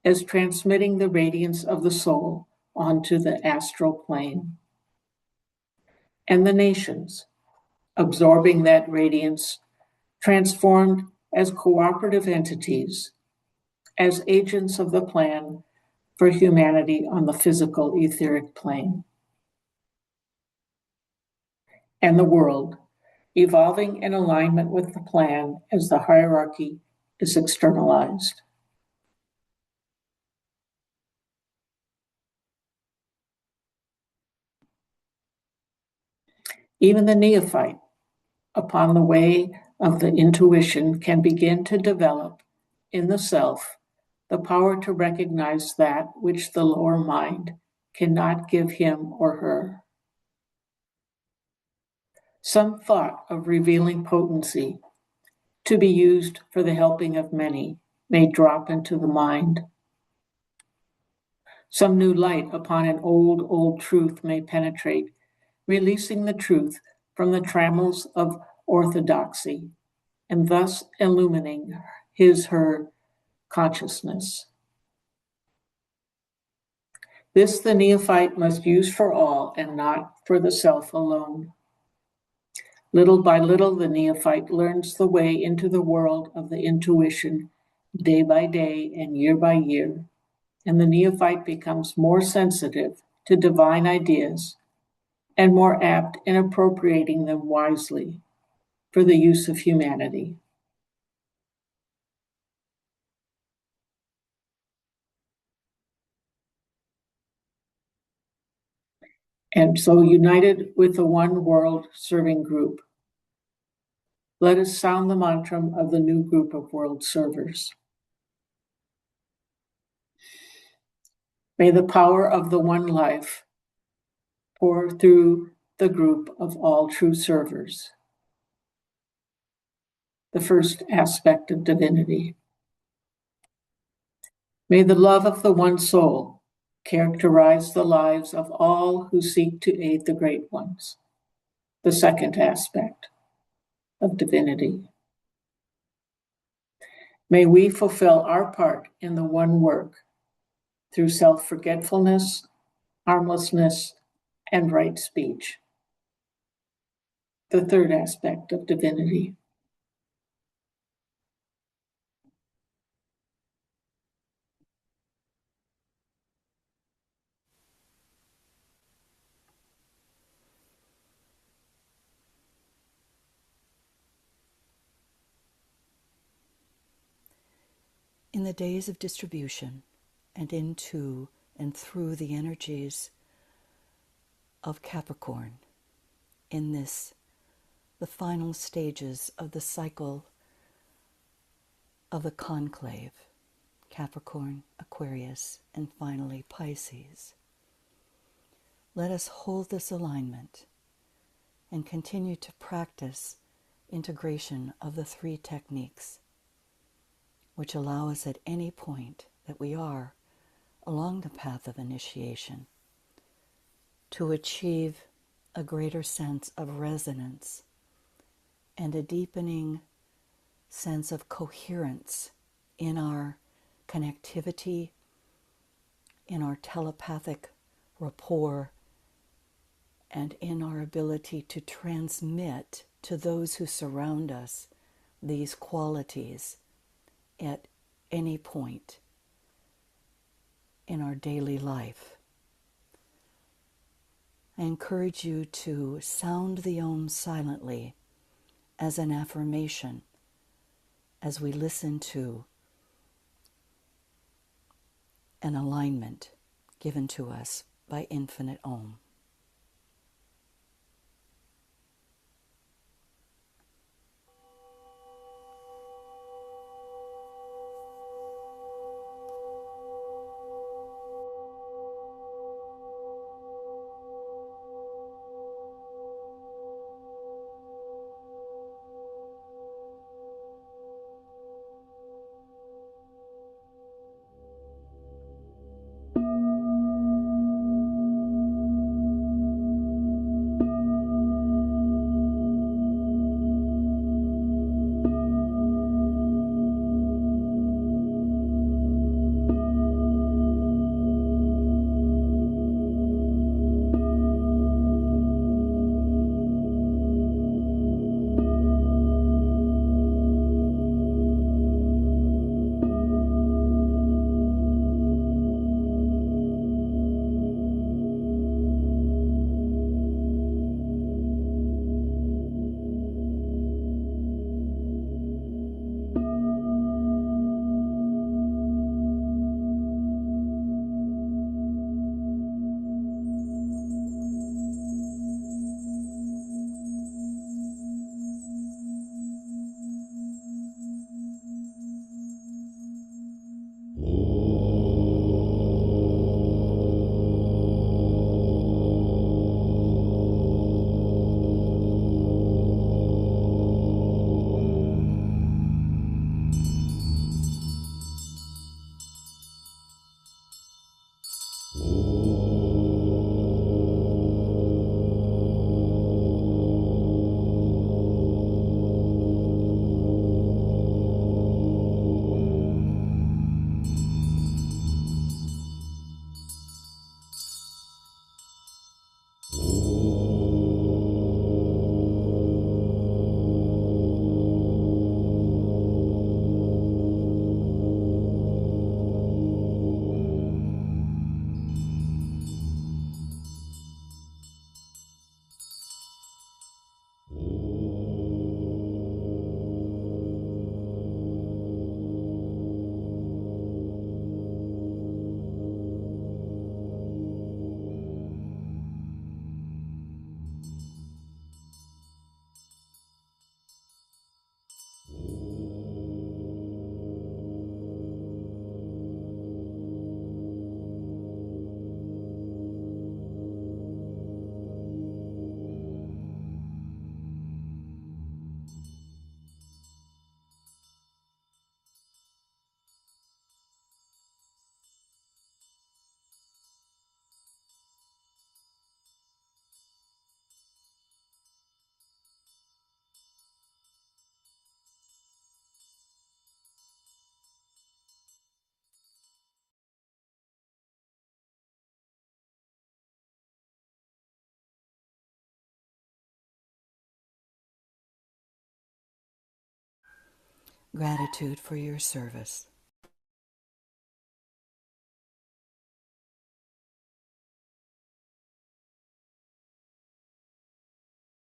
as transmitting the radiance of the soul onto the astral plane. And the nations, absorbing that radiance, transformed as cooperative entities, as agents of the plan for humanity on the physical etheric plane. And the world, evolving in alignment with the plan as the hierarchy is externalized. Even the neophyte, upon the way of the intuition, can begin to develop in the self the power to recognize that which the lower mind cannot give him or her. Some thought of revealing potency to be used for the helping of many may drop into the mind. Some new light upon an old truth may penetrate, releasing the truth from the trammels of orthodoxy, and thus illumining her consciousness. This the neophyte must use for all and not for the self alone. Little by little, the neophyte learns the way into the world of the intuition day by day and year by year, and the neophyte becomes more sensitive to divine ideas and more apt in appropriating them wisely for the use of humanity. And so, united with the one world serving group, let us sound the mantra of the new group of world servers. May the power of the one life pour through the group of all true servers. The first aspect of divinity. May the love of the one soul characterize the lives of all who seek to aid the great ones. The second aspect of divinity. May we fulfill our part in the one work through self-forgetfulness, harmlessness, and right speech. The third aspect of divinity. In the days of distribution and into and through the energies of Capricorn, in this, the final stages of the cycle of the conclave, Capricorn, Aquarius, and finally Pisces. Let us hold this alignment and continue to practice integration of the three techniques, which allow us at any point that we are along the path of initiation to achieve a greater sense of resonance and a deepening sense of coherence in our connectivity, in our telepathic rapport, and in our ability to transmit to those who surround us these qualities at any point in our daily life. I encourage you to sound the Om silently as an affirmation as we listen to an alignment given to us by Infinite Om. Gratitude for your service.